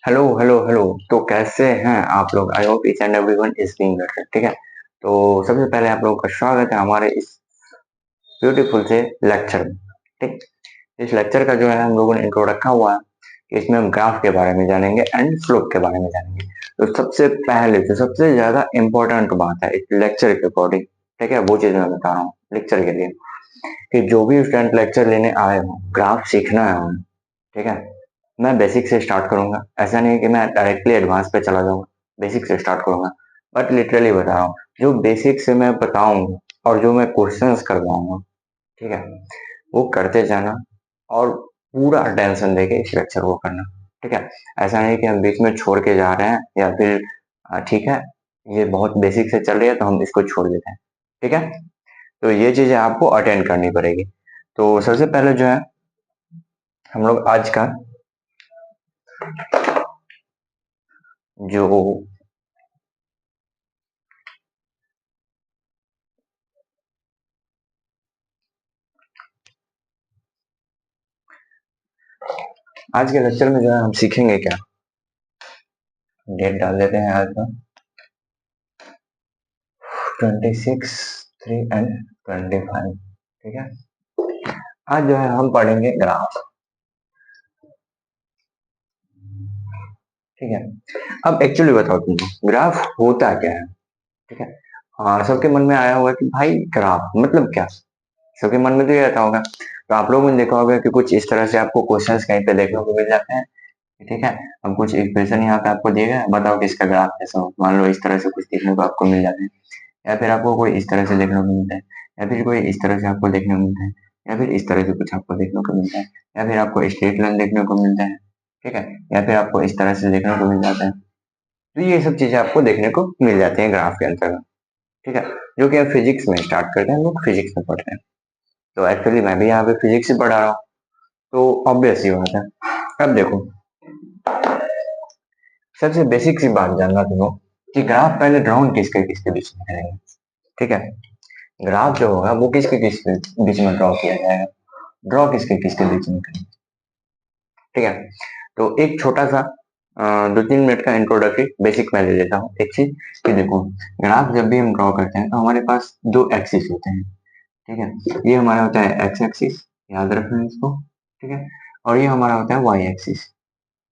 Hello hello hello. तो कैसे हैं आप लोग? I hope each and everyone is being better. ठीक है। तो सबसे पहले आप लोगों का स्वागत है हमारे इस ब्यूटीफुल से लेक्चर में। ठीक। इस लेक्चर का जो है हम लोगों ने इंट्रो रखा हुआ है कि इसमें हम ग्राफ के बारे में जानेंगे एंड स्लोप के बारे में जानेंगे। तो सबसे पहले जो सबसे ज्यादा इम्पोर्टेंट बात है इस लेक्चर के अकॉर्डिंग, ठीक है, वो चीज मैं बता रहा हूँ लेक्चर के लिए कि जो भी स्टूडेंट लेक्चर लेने आए हो, ग्राफ सीखना है उन्हें। ठीक है। मैं बेसिक से स्टार्ट करूंगा, ऐसा नहीं कि मैं डायरेक्टली एडवांस पे चला जाऊंगा। बेसिक से स्टार्ट करूंगा, बट लिटरली बता रहा हूँ जो बेसिक से मैं बताऊंगा और जो मैं क्वेश्चंस करवाऊंगा, ठीक है, वो करते जाना और पूरा टेंशन देके इस लेक्चर को करना। ठीक है। ऐसा नहीं कि हम बीच में छोड़ के जा रहे हैं या फिर ठीक है, ये बहुत बेसिक से चल रही है तो हम इसको छोड़ देते हैं। ठीक है। तो ये चीजें आपको अटेंड करनी पड़ेगी। तो सबसे पहले जो है हम लोग जो आज के लेक्चर में जो है हम सीखेंगे क्या, डेट डाल देते हैं आज का 26, 3 एंड 25। ठीक है। आज जो है हम पढ़ेंगे ग्राफ। ठीक है। अब एक्चुअली बताओ तुमको ग्राफ होता क्या है। ठीक है। हाँ, सबके मन में आया होगा कि भाई ग्राफ मतलब क्या। सबके मन में तो ये आता होगा। तो आप लोगों ने देखा होगा कि कुछ इस तरह से आपको क्वेश्चंस कहीं पे देखने को मिल जाते हैं। ठीक है। अब कुछ इक्वेशन यहाँ पे आपको दिया गया है, बताओ कि इसका ग्राफ कैसा हो। मान लो इस तरह से कुछ देखने को आपको मिल जाता है, या फिर आपको कोई इस तरह से देखने को मिलता है, या फिर कोई इस तरह से आपको देखने को मिलता है, या फिर इस तरह से कुछ आपको देखने को मिलता है, या फिर आपको स्ट्रेट लाइन देखने को मिलता है। ठीक है। या फिर आपको इस तरह से देखने को मिल जाता है। तो ये सब चीजें आपको देखने को मिल जाती हैं ग्राफ के अंतर्गत। ठीक है। जो कि हम फिजिक्स में स्टार्ट करते हैं, हम लोग फिजिक्स में पढ़ते हैं। तो एक्चुअली मैं भी यहाँ पे फिजिक्स ही पढ़ा रहा हूँ, तो ऑब्वियस ही बात है। अब देखो, सबसे बेसिक सी बात जानना तुमको कि ग्राफ पहले ड्राउन किसके किसके बीच में करेंगे। ठीक है। ग्राफ जो होगा वो किसके किसके बीच में ड्रॉ किया जाएगा, ड्रॉ किसके किसके बीच में करेंगे। ठीक है। तो एक छोटा सा 2-3 मिनट का इंट्रोडक्टरी बेसिक मैं ले लेता हूँ एक चीज कि देखो, ग्राफ जब भी हम ड्रॉ करते हैं तो हमारे पास दो एक्सिस होते हैं। ठीक है। ये हमारा होता है एक्स एक्सिस, याद रखना है इसको। ठीक है। और ये हमारा होता है वाई एक्सिस,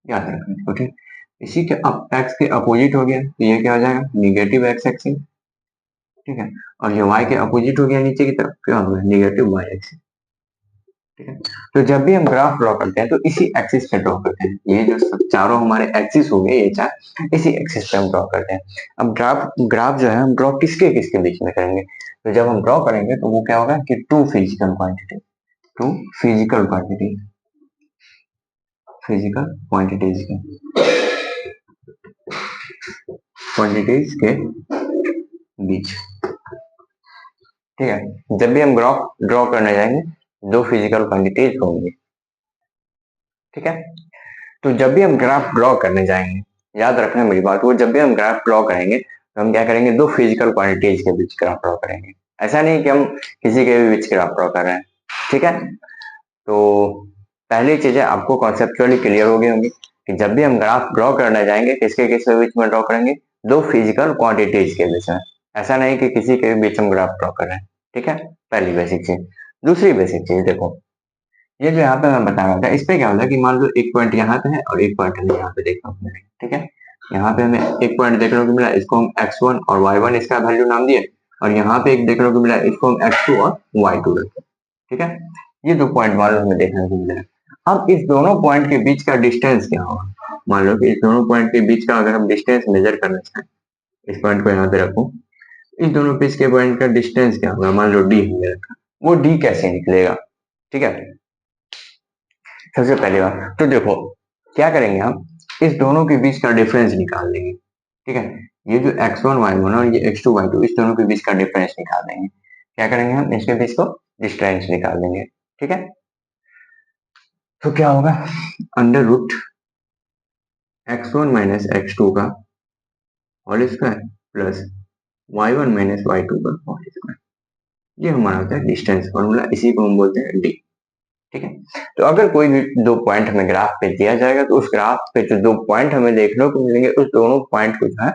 याद रखना है इसको। ठीक। इसी के एक्स के अपोजिट हो गया तो ये क्या हो जाएगा, निगेटिव एक्स एक्सिस। ठीक है। और ये वाई के अपोजिट हो गया नीचे की तरफ, क्या होगा, निगेटिव वाई एक्सिस। ठीक है। तो जब भी हम ग्राफ ड्रॉ करते हैं तो इसी एक्सिस पे ड्रॉ करते हैं। ये जो सब चारों हमारे एक्सिस हो गए, ये चार इसी एक्सिस पे हम ड्रॉ करते हैं। अब ग्राफ ग्राफ जो है हम ड्रॉ किसके किसके बीच में करेंगे। तो जब हम ड्रॉ करेंगे तो वो क्या होगा कि two physical quantity physical quantities के क्वांटिटीज के बीच। ठीक है। जब भी हम ग्राफ ड्रॉ करने जाएंगे दो फिजिकल क्वांटिटीज होंगी। ठीक है। तो जब भी हम ग्राफ ड्रॉ करने जाएंगे, याद रखना मेरी बात, वो जब भी हम ग्राफ ड्रॉ करेंगे तो हम क्या करेंगे, दो फिजिकल क्वांटिटीज के बीच ग्राफ ड्रॉ करेंगे। ऐसा नहीं कि हम किसी के भी बीच ग्राफ ड्रॉ कर रहे हैं। ठीक है। तो पहली चीजें आपको कॉन्सेप्चुअली क्लियर हो गई होंगी कि जब भी हम ग्राफ ड्रॉ करने जाएंगे किसके किसके बीच में ड्रॉ करेंगे, दो फिजिकल क्वांटिटीज के बीच में। ऐसा नहीं कि किसी के भी बीच हम ग्राफ ड्रॉ कर रहे हैं। ठीक है। पहली बेसिक चीज। दूसरी बेसिक चीज देखो, ये जो यहाँ पे मैं बता रहा था इस पे क्या होता है कि मान लो एक पॉइंट यहाँ पे है और एक पॉइंट हमें यहाँ पे देखने को मिलेगा। ठीक है। यहाँ पे हमें एक पॉइंट देखने को मिला, इसको हम x1 और y1 इसका वैल्यू नाम दिए, और यहाँ पे एक देखने को मिला, इसको हम x2 और y2 रखते हैं। ठीक है। ये दो पॉइंट मान लो हमें देखने को मिला। अब इस दोनों पॉइंट के बीच का डिस्टेंस क्या होगा, मान लो कि इस दोनों पॉइंट के बीच का अगर हम डिस्टेंस मेजर करना चाहें, इस पॉइंट को यहाँ पे रखूं, इस दोनों बीच के पॉइंट का डिस्टेंस क्या होगा, मान लो d हमने रखा, वो d कैसे निकलेगा। ठीक है। सबसे पहली बात तो देखो, क्या करेंगे हम, इस दोनों के बीच का डिफरेंस निकाल लेंगे। ठीक है। ये जो x1 y1 और ये x2 y2 इस दोनों के बीच का डिफरेंस निकाल देंगे। क्या करेंगे हम, इसके बीच को डिस्टेंस निकाल देंगे। ठीक है। तो क्या होगा, under root x1 minus x2 का whole square plus y1 minus y2 का होल स्क्वायर। ये हमारा होता है डिस्टेंस फॉर्मूला, इसी को हम बोलते हैं d। ठीक है। तो अगर कोई भी दो पॉइंट हमें ग्राफ पे दिया जाएगा तो उस ग्राफ पे जो दो पॉइंट हमें देखने को मिलेंगे उस दोनों पॉइंट को जो है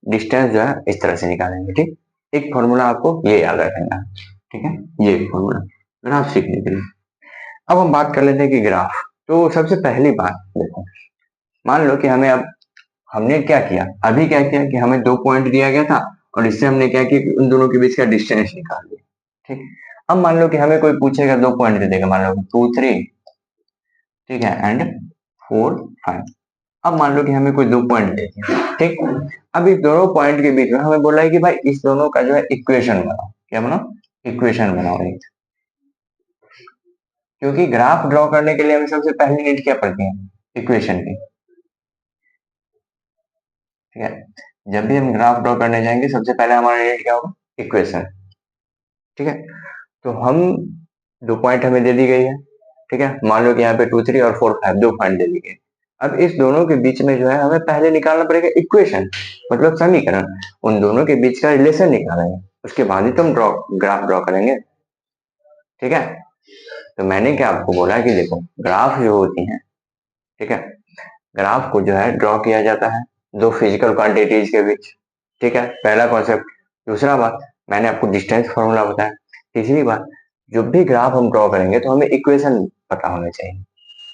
डिस्टेंस जो है इस तरह से निकालेंगे। ठीक, एक फॉर्मूला आपको ये याद रखना है। ठीक है, ये फॉर्मूला ग्राफ सीखने के लिए। अब हम बात कर लेते हैं कि ग्राफ। तो सबसे पहली बात देखो, मान लो कि हमने क्या किया, अभी क्या किया कि हमें दो पॉइंट दिया गया था और इससे हमने क्या किया कि उन दोनों के बीच का डिस्टेंस निकाल दिया। ठीक, अब मान लो कि हमें कोई पूछेगा, दो पॉइंट दे देगा, मान लो 2 3, ठीक है, एंड 4 5। अब मान लो कि हमें कोई दो पॉइंट दे दिया। ठीक, अब इस दोनों पॉइंट के बीच में हमें बोला है कि भाई इस दोनों का जो है इक्वेशन बनाओ। क्या बनाओ? इक्वेशन बनाओ एक। क्योंकि ग्राफ ड्रॉ करने के लिए हमें सबसे पहली नीड क्या पड़ती है? इक्वेशन की। ठीक है, जब भी हम ग्राफ ड्रॉ करने जाएंगे सबसे पहले हमारा नीड क्या होगा? इक्वेशन। ठीक है, तो हम दो पॉइंट हमें दे दी गई है। ठीक है, मान लो कि यहाँ पे 2 3 और 4 5 दो पॉइंट दे दी गई। अब इस दोनों के बीच में जो है हमें पहले निकालना पड़ेगा इक्वेशन, मतलब समीकरण। उन दोनों के बीच का रिलेशन निकालेंगे, उसके बाद ही तो हम ग्राफ ड्रॉ करेंगे। ठीक है, तो मैंने क्या आपको बोला कि देखो ग्राफ जो होती है, ठीक है, ग्राफ को जो है ड्रॉ किया जाता है दो फिजिकल क्वांटिटीज के बीच। ठीक है, पहला कॉन्सेप्ट। दूसरा बात, मैंने आपको डिस्टेंस फॉर्मूला बताया। तीसरी बात, जब भी ग्राफ हम ड्रॉ करेंगे तो हमें इक्वेशन पता होना चाहिए।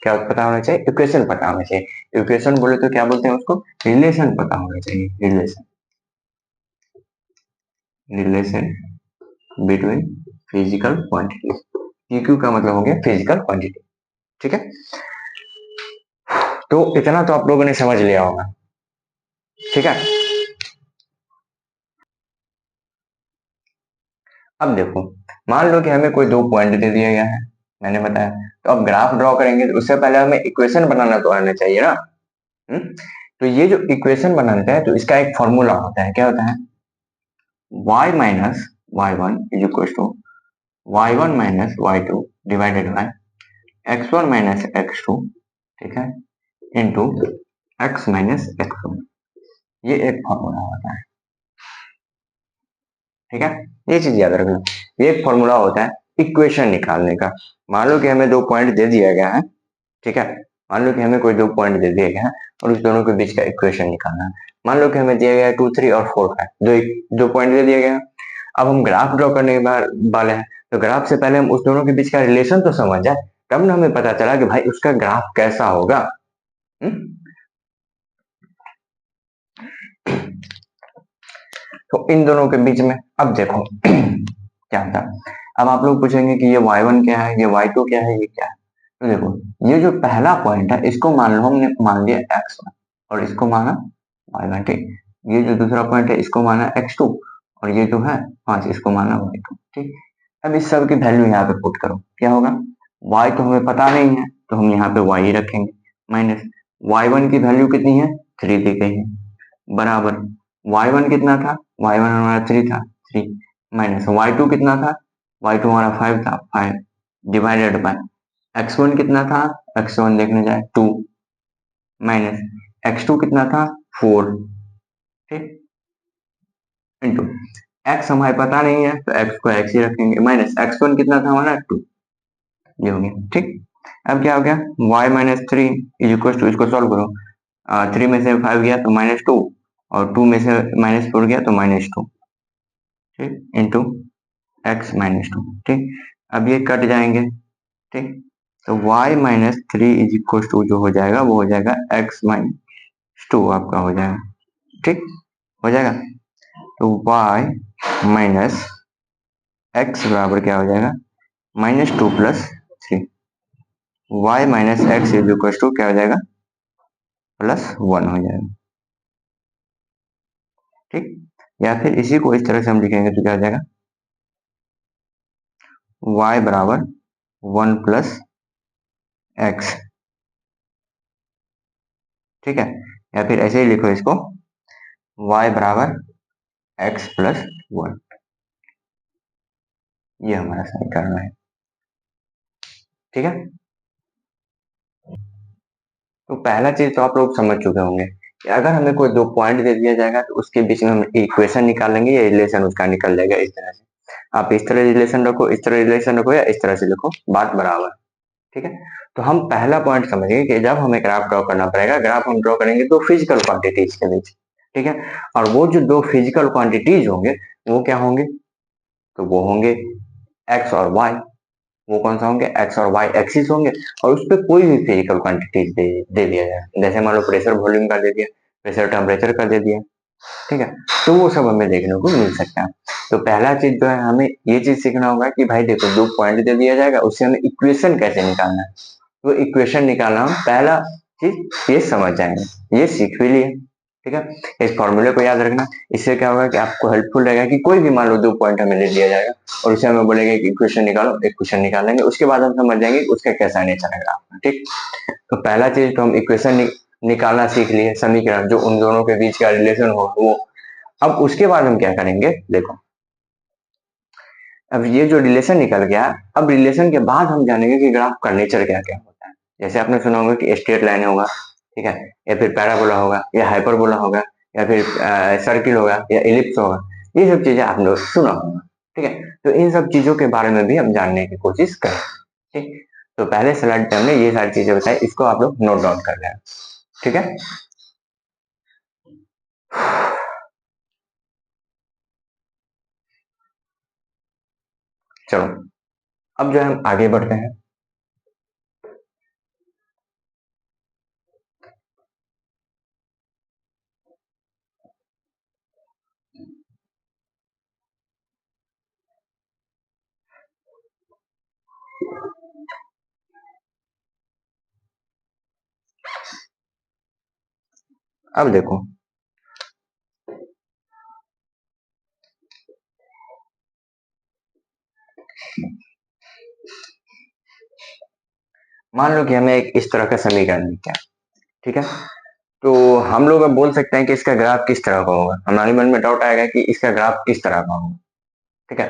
क्या पता होना चाहिए? इक्वेशन पता होना चाहिए। इक्वेशन बोले तो क्या बोलते हैं उसको? रिलेशन पता होना चाहिए। Relation, relation between physical quantities. PQ का मतलब हो गया फिजिकल क्वांटिटी। ठीक है, तो इतना तो आप लोगों ने समझ लिया होगा। ठीक है, अब देखो, मान लो कि हमें कोई दो पॉइंट दे दिया गया है, मैंने बताया। तो अब ग्राफ ड्रॉ करेंगे तो उससे पहले हमें इक्वेशन बनाना तो आना चाहिए ना। तो ये जो इक्वेशन बनाते हैं तो इसका एक फॉर्मूला होता है। क्या होता है? y minus y one is equal to y one minus y two divided by x one minus x two, ठीक है, into x minus x one. ये एक फॉर्मूला होता है। ठीक है, ये चीज याद रखना, ये एक फॉर्मूला होता है इक्वेशन निकालने का। मान लो कि हमें दो पॉइंट दे दिया गया है। ठीक है, मान लो कि हमें कोई दो पॉइंट दे दिया गया है और उस दोनों के बीच का इक्वेशन निकालना है। मान लो कि हमें दिया गया है 2 3 और 4 5, दो पॉइंट दे दिया गया है। अब हम ग्राफ ड्रॉ करने के वाले हैं, तो ग्राफ से पहले हम उस दोनों के बीच का रिलेशन तो समझ जाए, तब ना हमें पता चला कि भाई उसका ग्राफ कैसा होगा। तो इन दोनों के बीच में अब देखो क्या था। अब आप लोग पूछेंगे कि ये y1 क्या है, ये y2 क्या है, ये क्या है। तो देखो, ये जो पहला पॉइंट है इसको मान लो हमने मान लिया x1 और इसको माना y1। ठीक, ये जो दूसरा पॉइंट है इसको माना x2 और ये जो है 5 इसको माना y2। ठीक, अब इस सब की वैल्यू यहाँ पे पुट करो, क्या होगा? y तो हमें पता नहीं है तो हम यहाँ पे y ही रखेंगे, माइनस y1 की वैल्यू कितनी है? 3 दी गई है, बराबर y1 कितना था? y1 हमारा 3 था, 3, माइनस y2 कितना था? y2 हमारा 5 था, 5, डिवाइडेड बाय x1 कितना था? x1 देखने जाए 2, माइनस x2 कितना था? 4। ठीक, इंटू x हमारे पता नहीं है तो x को x ही रखेंगे, माइनस x1 कितना था हमारा? 2। ये हो गया। ठीक, अब क्या हो गया? y minus three is equal to, इसको सॉल्व करो, 3 में से 5 गया तो -2 और 2 में से -4 गया तो -2। ठीक, इंटू एक्स माइनस टू। ठीक, अब ये कट जाएंगे। ठीक, तो y minus three is equal to जो हो जाएगा वो हो जाएगा x माइनस टू आपका हो जाएगा। ठीक, हो जाएगा। तो y माइनस एक्स बराबर क्या हो जाएगा? -2 plus 3। y minus x is equal to क्या हो जाएगा? +1 हो जाएगा। ठीक, या फिर इसी को इस तरह से हम लिखेंगे तो क्या हो जाएगा? y बराबर 1 प्लस एक्स। ठीक है, या फिर ऐसे ही लिखो इसको, y बराबर x प्लस 1। ये हमारा समीकरण है। ठीक है, तो पहला चीज तो आप लोग समझ चुके होंगे कि अगर हमें कोई दो पॉइंट दे दिया जाएगा तो उसके बीच में हम इक्वेशन निकालेंगे, या रिलेशन उसका निकल जाएगा इस तरह से। आप इस तरह रिलेशन रखो, इस तरह रिलेशन रखो, या इस तरह से लिखो, बात बराबर। ठीक है। तो हम पहला पॉइंट समझिए कि जब हमें ग्राफ ड्रॉ करना पड़ेगा, ग्राफ हम ड्रॉ करेंगे तो फिजिकल क्वांटिटीज के बीच, ठीक है। और वो जो दो फिजिकल क्वांटिटीज होंगे वो क्या होंगे, तो वो होंगे एक्स और वाई। वो कौन सा होंगे, एक्स और वाई एक्सिस होंगे, और उस पर कोई भी फिजिकल क्वांटिटीज दे दिया जाए, जैसे मान लो प्रेशर वॉल्यूम का दे दिया, प्रेशर टेम्परेचर का दे दिया, ठीक है। तो वो सब हमें देखने को मिल सकता है। तो पहला चीज जो है हमें ये चीज सीखना होगा कि भाई देखो दो पॉइंट दे दिया जाएगा, उससे हमें इक्वेशन कैसे निकालना है, वो इक्वेशन निकालना हम पहला चीज ये समझ जाएंगे, ये सीख भी लिए, ठीक है। इस फॉर्मूले को याद रखना, इससे क्या होगा कि आपको हेल्पफुल रहेगा कि कोई भी मान लो दो पॉइंट हमें दे दिया जाएगा और उसे हमें बोलेंगे कि इक्वेशन निकालो, इक्वेशन निकालेंगे, उसके बाद हम समझ जाएंगे उसका कैसा नेचर है ग्राफ, ठीक। तो पहला चीज तो हम इक्वेशन निकालना सीख लिए, समीकरण जो उन दोनों के बीच का रिलेशन हो वो। अब उसके बाद हम क्या करेंगे, देखो अब ये जो रिलेशन निकल गया, अब रिलेशन के बाद हम जानेंगे कि ग्राफ का नेचर क्या क्या होता है। जैसे आपने सुना होगा कि स्ट्रेट लाइन होगा, ठीक है, या फिर पैराबोला होगा, या हाइपरबोला होगा, या फिर सर्किल होगा, या इलिप्स होगा, ये सब चीजें आपने सुना होगा, ठीक है। तो इन सब चीजों के बारे में भी हम जानने की कोशिश करें, ठीक। तो पहले स्लाइड पे हमने ये सारी चीजें बताई, इसको आप लोग नोट डाउन कर लें, ठीक है। चलो अब जो है हम आगे बढ़ते हैं। अब देखो मान लो कि हमें एक इस तरह का समीकरण दिया, ठीक है। तो हम लोग अब बोल सकते हैं कि इसका ग्राफ किस तरह का होगा, हमारे मन में डाउट आएगा कि इसका ग्राफ किस तरह का होगा, ठीक है।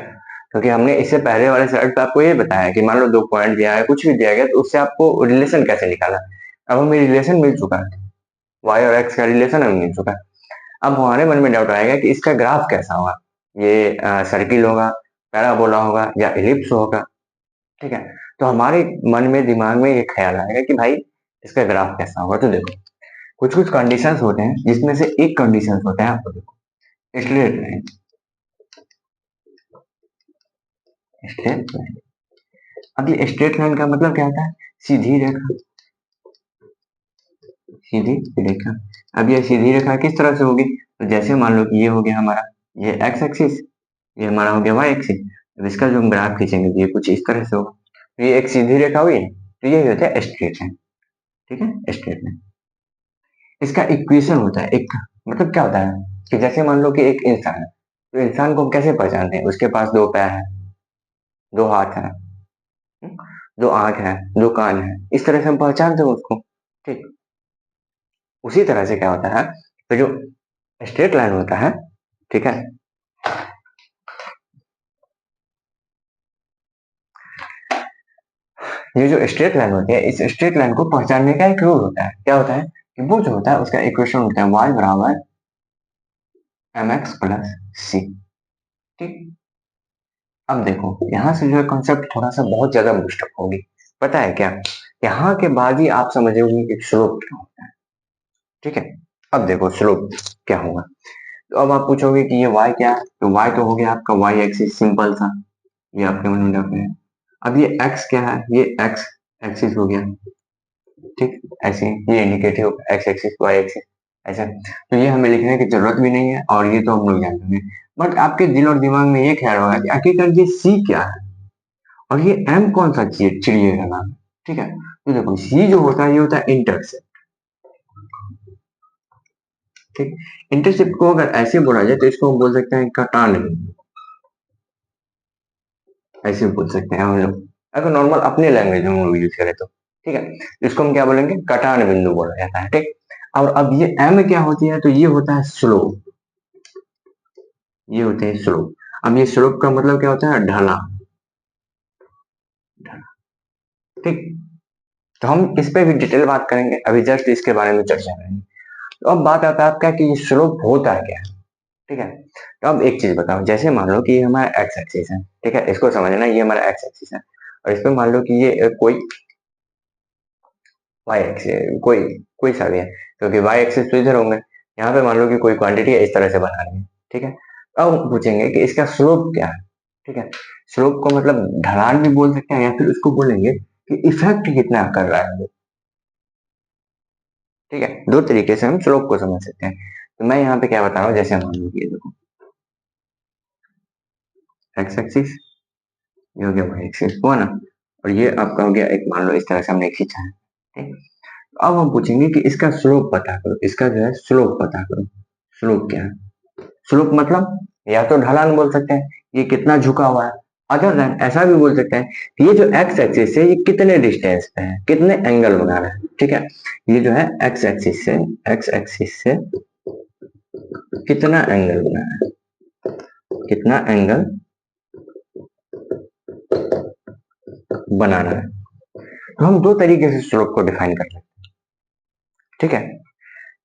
क्योंकि हमने इससे पहले वाले स्लाइड पे आपको ये बताया कि मान लो दो पॉइंट दिया है, कुछ भी दिया गया, तो उससे आपको रिलेशन कैसे निकाला। अब हमें रिलेशन मिल चुका है, वाई और एक्स का रिलेशन हमें मिल चुका है। अब हमारे मन में डाउट आएगा कि इसका ग्राफ कैसा होगा, ये सर्किल होगा, पैराबोला होगा, या इलिप्स होगा, ठीक है। तो हमारे मन में दिमाग में ये ख्याल आएगा कि भाई इसका ग्राफ कैसा होगा। तो देखो कुछ कुछ कंडीशंस होते हैं, जिसमें से एक कंडीशन होता है, आपको देखो स्ट्रेट लाइन, स्ट्रेट लाइन। अब ये स्ट्रेट लाइन का मतलब क्या होता है, सीधी रेखा, सीधी रेखा। अब ये सीधी रेखा किस तरह से होगी, तो जैसे मान लो कि ये हो गया हमारा, ये एक्स एक्सिस, ये हमारा हो गया वाई एक्सिस। अब इसका जो हम ग्राफ खींचेंगे तो ये कुछ इस तरह से होगा। तो ये एक सीधी रेखा हुई है, तो ये होता है स्ट्रेट लाइन, ठीक है, स्ट्रेट लाइन। इसका इक्वेशन होता है एक, मतलब क्या होता है कि जैसे मान लो कि एक इंसान है, तो इंसान को हम कैसे पहचानते हैं, उसके पास दो पैर है, दो हाथ है, दो आंख है, दो कान है, इस तरह से हम पहचानते हैं उसको, ठीक। उसी तरह से क्या होता है, तो जो स्ट्रेट लाइन होता है, ठीक है, ये जो स्ट्रेट लाइन होती है, इस स्ट्रेट लाइन को पहचानने का एक रूल होता है, क्या होता है कि वो जो होता है उसका इक्वेशन होता है y बराबर एम एक्स प्लस सी, ठीक। अब देखो यहाँ से जो है कॉन्सेप्ट थोड़ा सा बहुत ज्यादा बूस्टअप होगी, पता है क्या, यहाँ के बाद ही आप समझोगे कि स्लोप क्या होता है, ठीक है। अब देखो स्लोप क्या होगा, तो अब आप पूछोगे कि ये y क्या है, तो y तो हो गया आपका y एक्सिस, सिंपल सा, ये आपके मन में रख रहे हैं। अब ये x क्या है, ये x एक्सिस हो गया, ठीक, ऐसे ये indicative x axis y axis, ऐसा। तो ये हमें लिखने की जरूरत भी नहीं है, और ये तो हम लोग जान लेंगे। बट आपके दिल और दिमाग में ये ख्याल होगा कि आखिरकार ये c क्या है, और ये m कौन सा चिड़िए का नाम है, ठीक है। तो देखो c जो होता है ये होता है इंटरसेप्ट, ठीक। इंटरसेप्ट को अगर ऐसे बोला जाए तो इसको हम बोल सकते हैं कटान बिंदु, ऐसे बोल सकते हैं हम लोग, अगर नॉर्मल अपने लैंग्वेज में हम लोग यूज करें तो, ठीक है। इसको हम क्या बोलेंगे, कटान बिंदु बोला जाता है, ठीक। और अब ये m क्या होती है, तो ये होता है स्लोप, ये होते हैं स्लोप। अब ये स्लोप का मतलब क्या होता है, ढलान, ठीक। तो हम इस पे भी डिटेल बात करेंगे, अभी जस्ट इसके बारे में चर्चा करेंगे। तो अब बात आता है आपका कि ये स्लोप होता है क्या, ठीक है। तो अब एक चीज बताओ, जैसे मान लो कि ये हमारा एक्स एक्सिस है, ठीक है, इसको समझना, ये हमारा एक्स एक्सिस है, और इस पे मान लो कि ये कोई वाई एक्सिस कोई कोई सा भी है, क्योंकि वाई एक्सिस तो इधर होंगे। यहाँ पे मान लो कि कोई क्वांटिटी इस तरह से बना रही है, ठीक है। अब हम पूछेंगे कि इसका स्लोप क्या है, ठीक है। स्लोप को मतलब ढलान भी बोल सकते हैं, या फिर उसको बोलेंगे कि इफेक्ट कितना कर रहा है वो, ठीक है। दो तरीके से हम स्लोप को समझ सकते हैं। तो मैं यहाँ पे क्या बता रहा हूँ, जैसे मान लो ये देखो एक्स एक्सिस, ये हो गया वाई एक्सिस हुआ ना, और ये आपका हो गया एक, मान लो इस तरह से हमने एक खींचा है, ठीक। अब हम पूछेंगे कि इसका स्लोप पता करो, इसका जो है स्लोप पता करो। स्लोप क्या है? स्लोप मतलब या तो ढलान बोल सकते हैं, ये कितना झुका हुआ है। अदर देन ऐसा भी बोल सकते हैं कि ये जो एक्स एक्सिस है ये कितने डिस्टेंस पे है, कितने एंगल बना रहा है, ठीक है। ये जो है एक्स एक्सिस से कितना एंगल बना रहा है, कितना एंगल बना रहा है। तो हम दो तरीके से स्लोप को डिफाइन कर सकते हैं, ठीक है।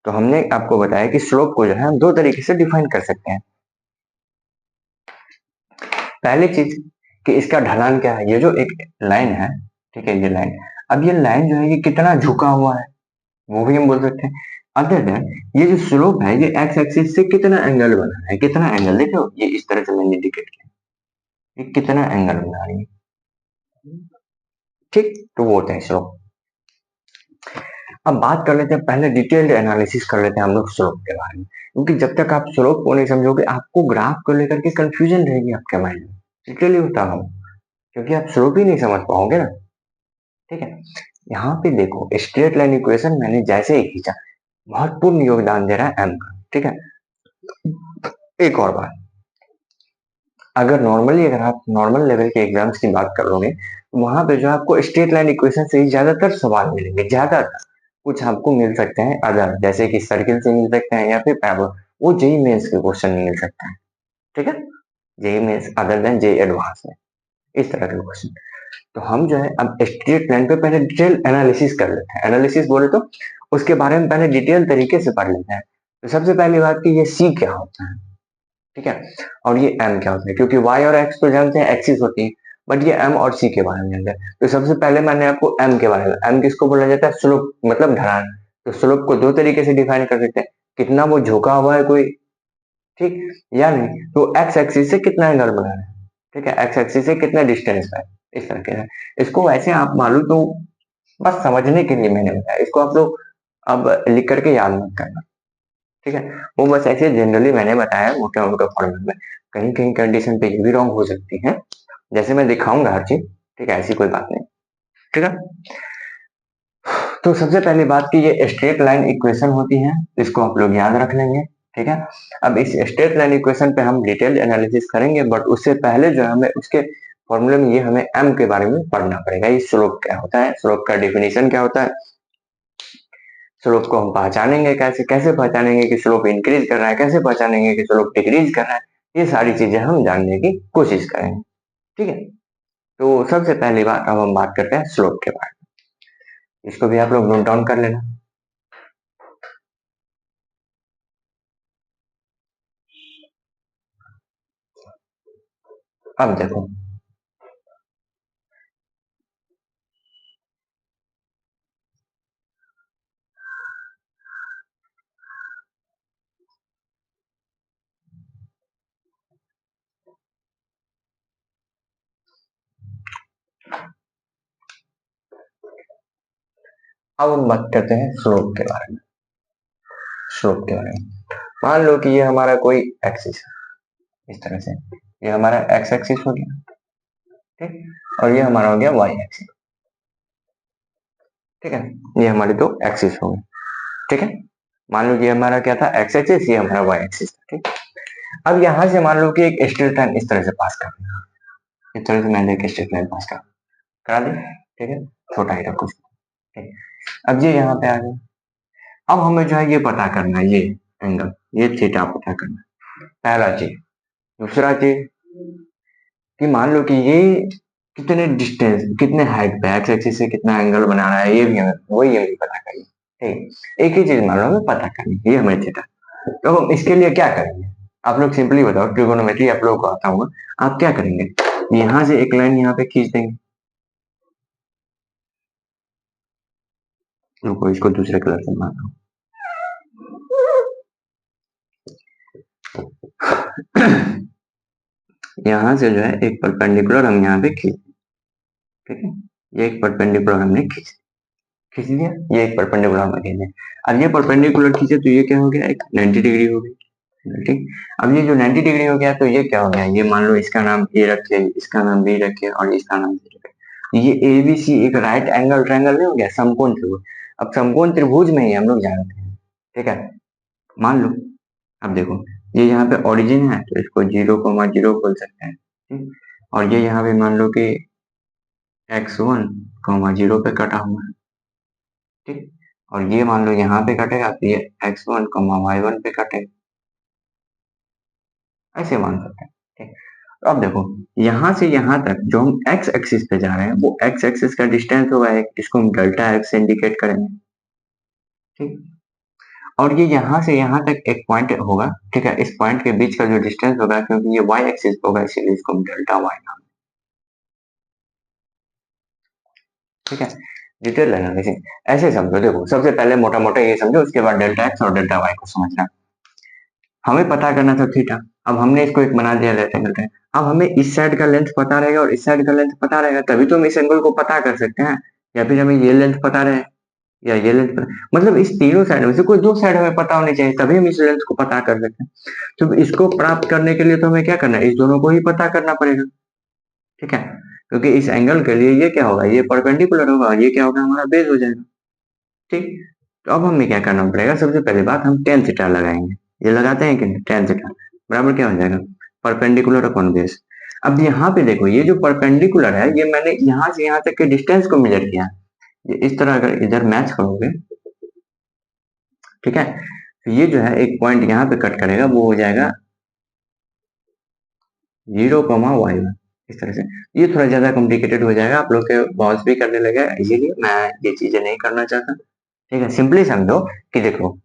तो हमने आपको बताया कि स्लोप को जो है हम दो तरीके से डिफाइन कर सकते हैं। पहली चीज कि इसका ढलान क्या है, ये जो एक लाइन है, ठीक है, ये लाइन, अब ये लाइन जो है ये कितना झुका हुआ है वो भी हम बोल सकते हैं। अदर देन ये जो स्लोप है ये एक्स एक्सिस से कितना एंगल बना है, कितना एंगल, देखो ये इस तरह से मैंने इंडिकेट किया, ये कितना एंगल बना रही है, ठीक। तो वो होता है स्लोप। अब बात कर लेते हैं, पहले डिटेल्ड एनालिसिस कर लेते हैं हम लोग स्लोप के बारे में, क्योंकि जब तक आप स्लोप को नहीं समझोगे आपको ग्राफ को लेकर के कंफ्यूजन रहेगी आपके माइंड में। डिटेली बता रहा हूँ, क्योंकि आप स्लोप ही नहीं समझ पाओगे ना, ठीक है। यहाँ पे देखो स्ट्रेट लाइन इक्वेशन मैंने जैसे ही खींचा, महत्वपूर्ण योगदान दे रहा है एम का, ठीक है। एक और बात, अगर नॉर्मली अगर आप नॉर्मल लेवल के एग्जाम्स की बात करोगे तो वहां पे जो आपको स्ट्रेट लाइन इक्वेशन से ही ज्यादातर सवाल मिलेंगे, ज्यादातर। कुछ आपको मिल सकते हैं अदर, जैसे कि सर्किल से मिल सकते हैं या फिर पैरेलल, वो जेई मेंस के क्वेश्चन में मिल सकता है, ठीक है। JEE mains other than JEE advance में, इस तरह के क्वेश्चन। तो हम जो है अब स्ट्रेट लाइन पे पहले डिटेल एनालिसिस कर लेते हैं। एनालिसिस बोले तो उसके बारे में पहले डिटेल तरीके से पढ़ लेते हैं। तो सबसे पहली बात कि ये सी क्या होता है, ठीक है, और ये एम क्या होता है, क्योंकि वाई और एक्स तो जानते हैं एक्सिस होती है, बट ये एम और सी के बारे में जानते हैं। तो सबसे पहले मैंने आपको एम के बारे में, एम किसको बोला जाता है, स्लोप मतलब ढलान। तो स्लोप को दो तरीके से डिफाइन कर सकते हैं, कितना वो झुका हुआ है कोई, ठीक, या नहीं तो एक्स एक्सिस से कितना एंगल बना है, ठीक है, एक्स एक्सिस से कितना डिस्टेंस है, इस तरह के है। इसको वैसे आप मालूम तो बस समझने के लिए मैंने बताया, इसको आप लोग अब लिख करके याद मत करना, ठीक है। वो बस ऐसे जनरली मैंने बताया मोटे मोटे फॉर्मेट में, कहीं कहीं कंडीशन पे ये भी रॉन्ग हो सकती है, जैसे मैं दिखाऊंगा हर चीज, ठीक है, ऐसी कोई बात नहीं, ठीक है। तो सबसे पहली बात की ये स्ट्रेट लाइन इक्वेशन होती है, इसको आप लोग याद रख लेंगे, ठीक है। अब इस स्ट्रेट लाइन इक्वेशन पे हम डिटेल एनालिसिस करेंगे, बट उससे पहले जो हमें उसके फॉर्मूले में ये हमें एम के बारे में पढ़ना पड़ेगा, ये स्लोप क्या होता है, स्लोप का डिफिनेशन क्या होता है, स्लोप को हम पहचानेंगे कैसे, कैसे पहचानेंगे कि स्लोप इंक्रीज कर रहा है, कैसे पहचानेंगे कि स्लोप डिक्रीज कर रहा है, ये सारी चीजें हम जानने की कोशिश करेंगे, ठीक है। तो सबसे पहली बात अब हम बात करते हैं स्लोप के बारे में, इसको भी आप लोग नोट डाउन कर लेना। अब देखो, अब हम बात करते हैं स्लोप के बारे में। स्लोप के बारे में मान लो कि ये हमारा कोई एक्सिस है, इस तरह से, ये हमारा एक्स एक्सिस हो गया, ठीक, और ये हमारा हो गया वाई एक्सिस, ठीक है। ये हमारे दो एक्सिस हो गए, ठीक है। मान लो कि हमारा क्या था, एक्स एक्सिस, ये हमारा वाई एक्सिस था, ठीक। अब यहां से मान लो कि एक स्ट्रेट लाइन इस तरह से पास करना, इस तरह से मैंने एक स्ट्रेट लाइन पास करा दी, ठीक है, छोटा ही रखो, ठीक। अब ये यहाँ पे आ गया, अब हमें जो है ये पता करना है, ये एंगल, ये थीटा पता करना है, पहला चीज। दूसरा चीज कि मान लो कि ये कितने डिस्टेंस, कितने हाइट पे एक्स एक्सिस से कितना एंगल बना रहा है, ये भी हमें वही हमें पता करनी, ठीक। एक ही चीज मान लो हमें पता करनी, ये हमें थीटा। तो हम इसके लिए क्या करेंगे, आप लोग सिंपली बताओ, ट्रिगोनोमेट्री आप लोगों को आता होगा, आप क्या करेंगे, यहाँ से एक लाइन यहाँ पे खींच देंगे, रुको इसको दूसरे कलर से मारता हूँ। यहाँ से जो है एक परपेंडिकुलर हम यहाँ पे खींच, ठीक है, ये एक परपेंडिकुलर हमने खींच दिया, ये एक परपेंडिकुलर हमने खींच दिया। अब ये परपेंडिकुलर खींचे तो ये क्या हो गया, एक 90 डिग्री हो गई, ठीक। अब ये जो 90 डिग्री हो गया तो ये क्या हो गया, ये मान लो इसका नाम ए रखे, इसका नाम बी रखे और इसका नाम सी रखे, ये एबीसी एक राइट एंगल ट्रायंगल नहीं हो गया, समकोण त्रिभुज। अब समकोण त्रिभुज में ही हम लोग जानते हैं, ठीक है, मान लो, अब देखो ये यहाँ पे ओरिजिन है तो इसको 0,0 बोल सकते हैं, ठीक, और ये यहाँ पे मान लो कि x1,0 पे कटा हुआ है, ठीक, और ये मान लो यहाँ पे कटेगा तो ये x1,y1 पे कटेगा, ऐसे मान सकते हैं, ठीक। तो अब देखो यहाँ से यहाँ तक जो हम x एक्सिस पे जा रहे हैं वो x एक्सिस का डिस्टेंस होगा एक, इसको हम डेल्टा x से इंडिकेट करेंगे, ठीक, और ये यहाँ से यहाँ तक एक पॉइंट होगा, ठीक है, इस पॉइंट के बीच का जो डिस्टेंस होगा क्योंकि ये y एक्सिस होगा इसीलिए इसको हम डेल्टा y नाम, ठीक है। डिटेल एनालिसिस ऐसे समझो, देखो सबसे पहले मोटा मोटा ये समझो, उसके बाद डेल्टा x और डेल्टा y को समझना। हमें पता करना था थीटा, अब हमने इसको एक बना दिया रेक्टेंगल का, अब हमें इस साइड का लेंथ पता रहेगा और इस साइड का लेंथ पता रहेगा तभी तो हम इस एंगल को पता कर सकते हैं, या फिर हमें ये लेंथ पता रहे या ये लेंथ पता, मतलब इस तीनों साइड में से कोई दो साइड हमें पता होनी चाहिए तभी हम इस लेंथ को पता कर सकते हैं। तो इसको प्राप्त करने के लिए तो हमें क्या करना है, इस दोनों को ही पता करना पड़ेगा, ठीक है, क्योंकि इस एंगल के लिए ये क्या होगा, ये परपेंडिकुलर होगा और ये क्या होगा, हमारा बेस हो जाएगा, ठीक। तो अब हमें क्या करना पड़ेगा, सबसे पहली बात हम tan थीटा लगाएंगे, ये लगाते हैं कि नहीं, tan थीटा बराबर क्या हो जाएगा, परपेंडिकुलर अपॉन बेस। अब यहाँ पे देखो ये जो परपेंडिकुलर है ये मैंने यहाँ से यहाँ तक के डिस्टेंस को मेजर किया, ये इस तरह अगर इधर मैच करोगे, ठीक है, तो ये जो है एक पॉइंट यहाँ पे कट करेगा वो हो जाएगा 0,y1, इस तरह से। ये थोड़ा ज्यादा कॉम्प्लिकेटेड हो जाएगा, आप लोग के बाउंस भी करने लगे, इसीलिए मैं ये चीजें नहीं करना चाहता, ठीक है। सिंपली समझो कि देखो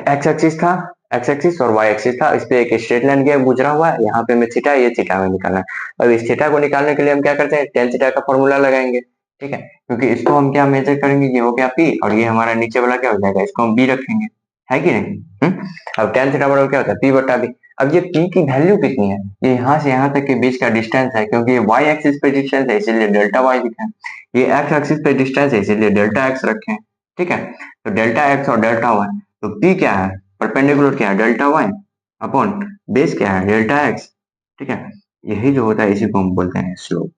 एक्स एक्सिस था, एक्स एक्सिस और वाई एक्सिस था, इस पे एक स्ट्रेट लाइन गया गुजरा हुआ है, यहाँ पे हमें थीटा, ये थीटा हमें निकालना है। अब इस थीटा को निकालने के लिए हम क्या करते हैं, टेन थीटा का फॉर्मूला लगाएंगे, ठीक है, क्योंकि इसको हम क्या मेजर करेंगे, ये हो गया पी और ये हमारा नीचे वाला क्या हो जाएगा, इसको हम बी रखेंगे, है कि नहीं। अब टेन थीटा बराबर क्या होता है, पी बटा बी। अब ये पी की वैल्यू कितनी है, ये यहाँ से यहाँ तक के बीच का डिस्टेंस है, क्योंकि ये वाई एक्सिस पे डिस्टेंस है इसीलिए डेल्टा वाई लिखा है, ये एक्स एक्सिस पे डिस्टेंस है इसीलिए डेल्टा एक्स रखे हैं, ठीक है। तो डेल्टा एक्स और डेल्टा वाई, तो पी क्या है, परपेंडिकुलर क्या है, डेल्टा वाई अपॉन बेस क्या है, डेल्टा एक्स, ठीक है। यही जो होता है इसी को हम बोलते हैं स्लोप,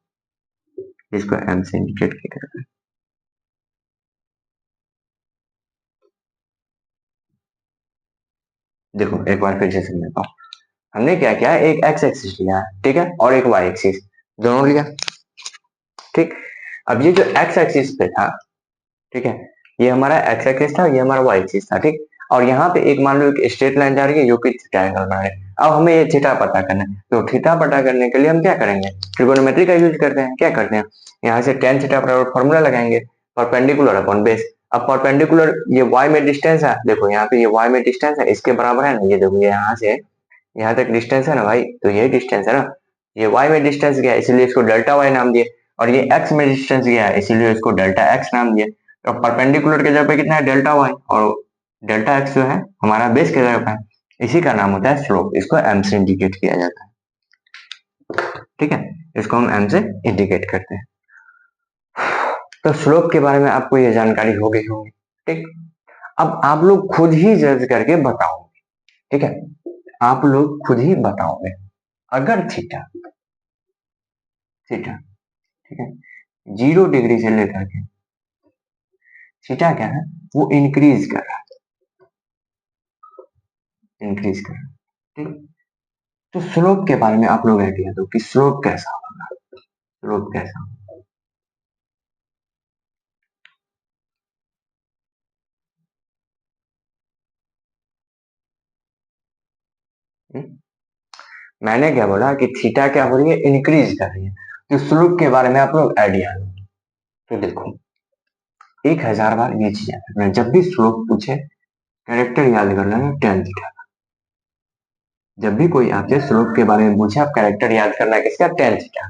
जिसको एम से इंडिकेट किया जाता है। देखो एक बार फिर से समझता हूँ, हमने क्या किया, एक एक्स एक्सिस लिया, ठीक है, और एक वाई एक्सिस दोनों लिया, ठीक। अब ये जो एक्स एक्सिस पे था, ठीक है, ये हमारा एक्स एक्सिस था, ये हमारा वाई एक्सिस था, ठीक। और यहाँ पे एक मान लो एक स्ट्रेट लाइन जा रही है जो कि थीटा एंगल बना रही है। अब हमें ये थीटा पता करना है, तो थीटा पता करने के लिए हम क्या करेंगे, ट्रिगोनोमेट्री का यूज करते हैं, क्या करते हैं, यहाँ से tan थीटा बराबर फॉर्मूला लगाएंगे, परपेंडिकुलर अपॉन बेस। अब परपेंडिकुलर ये y में डिस्टेंस है, देखो यहाँ पे ये y में डिस्टेंस है, इसके बराबर है ना, ये देखो ये यहाँ से यहाँ तक डिस्टेंस है ना भाई, तो यही डिस्टेंस है ना, ये y में डिस्टेंस गया इसलिए इसको डेल्टा y नाम दिए, और ये x में डिस्टेंस गया इसीलिए इसको डेल्टा x नाम दिए। तो परपेंडिकुलर के जगह पे कितना है, डेल्टा y, और डेल्टा x जो है हमारा बेस के जगह पे है, इसी का नाम होता है स्लोप, इसको m से इंडिकेट किया जाता है, ठीक है, इसको हम m से इंडिकेट करते हैं। तो स्लोप के बारे में आपको ये जानकारी हो गई होगी, ठीक। अब आप लोग खुद ही जज करके बताओगे, ठीक है, आप लोग खुद ही बताओगे, अगर थीटा थीटा ठीक है 0 डिग्री से लेकर के थीटा क्या है, वो इंक्रीज कर रहा है, इंक्रीज कर रहा है, ठीक। तो स्लोप के बारे में आप लोग आइडिया दो कि स्लोप कैसा होगा, स्लोप कैसा होगा। मैंने क्या बोला कि थीटा क्या हो रही है, इंक्रीज कर रही है, तो स्लोप के बारे में आप लोग आइडिया दो। तो देखो 1000 बार ये चीज है, जब भी स्लोप पूछे कैरेक्टर याद कर लेना tan थीटा, जब भी कोई आपसे स्लोप के बारे में पूछे आप कैरेक्टर याद करना किसका, tan थीटा।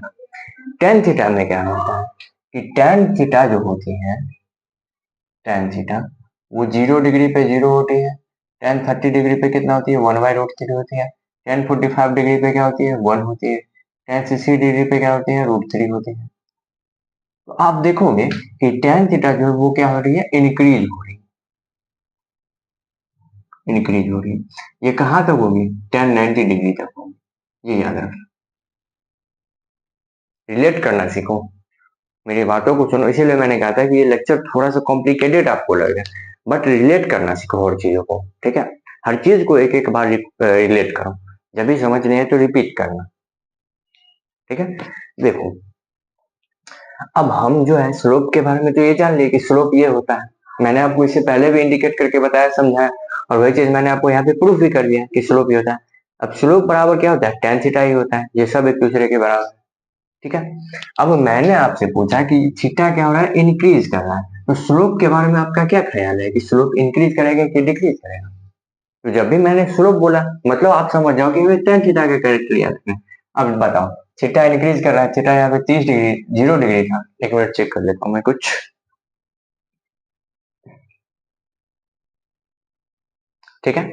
tan थीटा में क्या होता है कि tan थीटा जो होती है tan थीटा वो 0 डिग्री पे 0 होती है, tan 30 डिग्री पे कितना होती है 1/√3 होती है, tan 45 डिग्री पे क्या होती है 1 होती है, tan 60 डिग्री पे क्या होती है √3 होती है। तो आप देखोगे कि tan थीटा जो है वो क्या हो रही है इंक्रीज हो रही है, इंक्रीज हो रही है। ये कहाँ तक होगी tan 90 डिग्री तक होगी, ये याद रखना। रिलेट करना सीखो, मेरी बातों को सुनो, इसीलिए मैंने कहा था कि ये लेक्चर थोड़ा सा कॉम्प्लिकेटेड आपको लगेगा, बट रिलेट करना सीखो हर चीजों को, ठीक है। हर चीज को एक एक बार रिलेट करो, जब भी समझ नहीं है तो रिपीट करना, ठीक है। देखो अब हम जो है स्लोप के बारे में तो ये जान लिए कि स्लोप ये होता है, मैंने आपको इससे पहले भी इंडिकेट करके बताया समझाया, और वही चीज मैंने आपको यहाँ पे प्रूफ भी कर दिया कि स्लोप ये होता है। अब स्लोप बराबर क्या होता है tan थीटा ही होता है, ये सब एक दूसरे के बराबर, ठीक है। अब मैंने आपसे पूछा कि थीटा क्या हो रहा है इंक्रीज कर रहा है, तो स्लोप के बारे में आपका क्या ख्याल है कि स्लोप इंक्रीज करेगा कि डिक्रीज करेगा। तो जब भी मैंने स्लोप बोला मतलब आप समझ जाओ कि वे tan थीटा का कैरेक्टर याद रखना है। अब बताओ थीटा इंक्रीज कर रहा है, थीटा यहाँ पे 30 डिग्री 0 डिग्री था, एक मिनट चेक कर लेता हूँ मैं कुछ, ठीक है।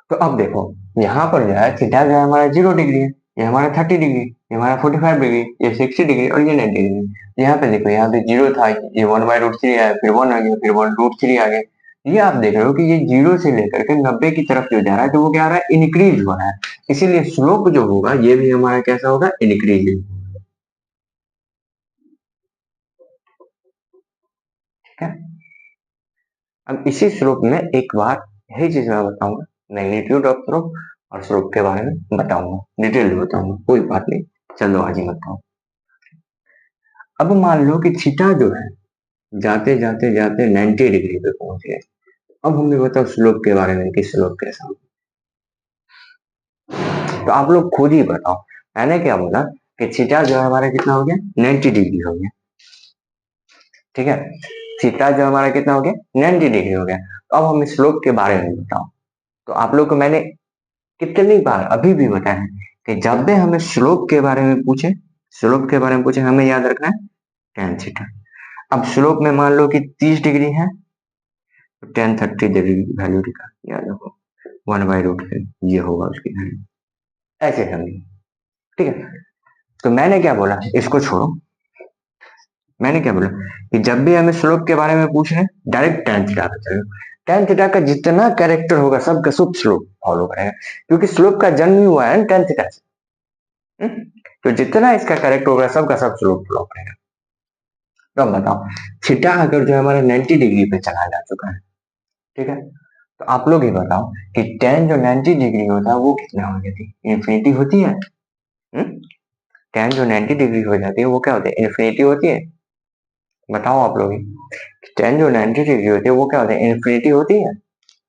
तो अब देखो यहाँ पर जो है थीटा जो है हमारा 0 डिग्री है, ये हमारा 30 डिग्री, ये हमारा 45 डिग्री, ये 60 डिग्री और ये 90 डिग्री। यहाँ पे देखो यहाँ पे 0 था, ये 1/√3 आया, फिर 1 आ गया, फिर 1√3 आ गया। ये आप देख रहे हो कि ये 0 से लेकर के 90 की तरफ जो जा रहा है तो वो क्या आ रहा है इंक्रीज हो रहा है, इसीलिए स्लोप जो होगा ये भी हमारा कैसा होगा इंक्रीज, ठीक है। अब इसी स्लोप में एक बार यही चीज मैं बताऊंगा, मैग्नीट्यूड ऑफ स्लोप और स्लोप के बारे में बताऊंगा, डिटेल में बताऊंगा, कोई बात नहीं, चलो आज ही बताऊं। अब मान लो कि थीटा जो है जाते जाते जाते 90 डिग्री पे पहुंच गए, अब हमें बताओ स्लोप के बारे में कि स्लोप कैसा होगा। तो आप लोग खुद ही बताओ, मैंने क्या बोला कि थीटा जो है हमारा कितना हो गया 90 डिग्री हो गया, ठीक है। थीटा जो हमारा कितना हो गया 90 डिग्री हो गया, तो अब हमें स्लोप के बारे में बताओ। तो आप लोग को मैंने कितनी बार अभी भी बताया है कि जब भी हमें स्लोप के बारे में पूछे, स्लोप के बारे में पूछे हमें याद रखना है tan थीटा। अब स्लोप में मान लो कि 30 डिग्री है तो tan 30 डिग्री की वैल्यू याद रखो 1/√3 ये होगा उसकी वैल्यू, ऐसे समझिए, ठीक है। तो मैंने क्या बोला इसको छोड़ो, मैंने क्या बोला कि जब भी हमें स्लोप के बारे में पूछ रहे हैं डायरेक्ट tan थीटा पे चलेगा, tan थीटा का जितना कैरेक्टर होगा सबका सब स्लोप फॉलो करेगा, क्योंकि स्लोप का जन्म ही हुआ है tan थीटा से। तो जितना इसका कैरेक्टर होगा सबका सब स्लोप फॉलो करेगा। तो अब बताओ थीटा अगर जो हमारा 90 डिग्री पे चला जा चुका है, ठीक है, तो आप लोग ही बताओ कि tan जो 90 डिग्री होता है वो कितना हो जाती है इन्फिनिटी होती है। tan जो 90 डिग्री हो जाती है वो क्या होती है इन्फिनिटी होती है, बताओ आप लोग ही, tan जो 90 डिग्री होती है वो क्या होती है इन्फिनिटी होती है।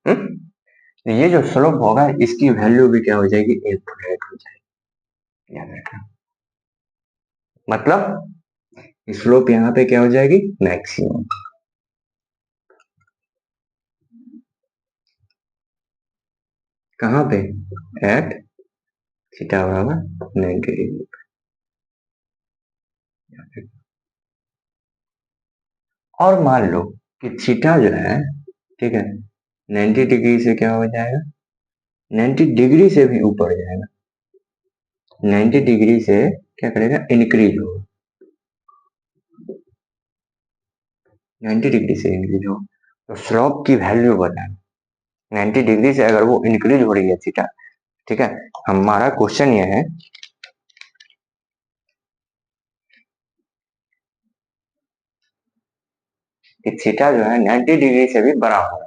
तो ये जो स्लोप होगा इसकी वैल्यू भी क्या हो जाएगी इन्फिनिट हो जाएगी, याद रखना। मतलब स्लोप यहाँ पे क्या हो जाएगी मैक्सिमम, कहाँ पे एट थीटा बराबर 90 डिग्री। और मान लो कि थीटा जो है, ठीक है, 90 डिग्री से क्या हो जाएगा 90 डिग्री से भी ऊपर जाएगा, 90 डिग्री से क्या करेगा इंक्रीज होगा, 90 डिग्री से इंक्रीज होगा। तो स्लोप की वैल्यू बताना, 90 डिग्री से अगर वो इंक्रीज हो रही है थीटा, ठीक है, हमारा क्वेश्चन ये है कि थीटा जो है 90 डिग्री से भी बड़ा होगा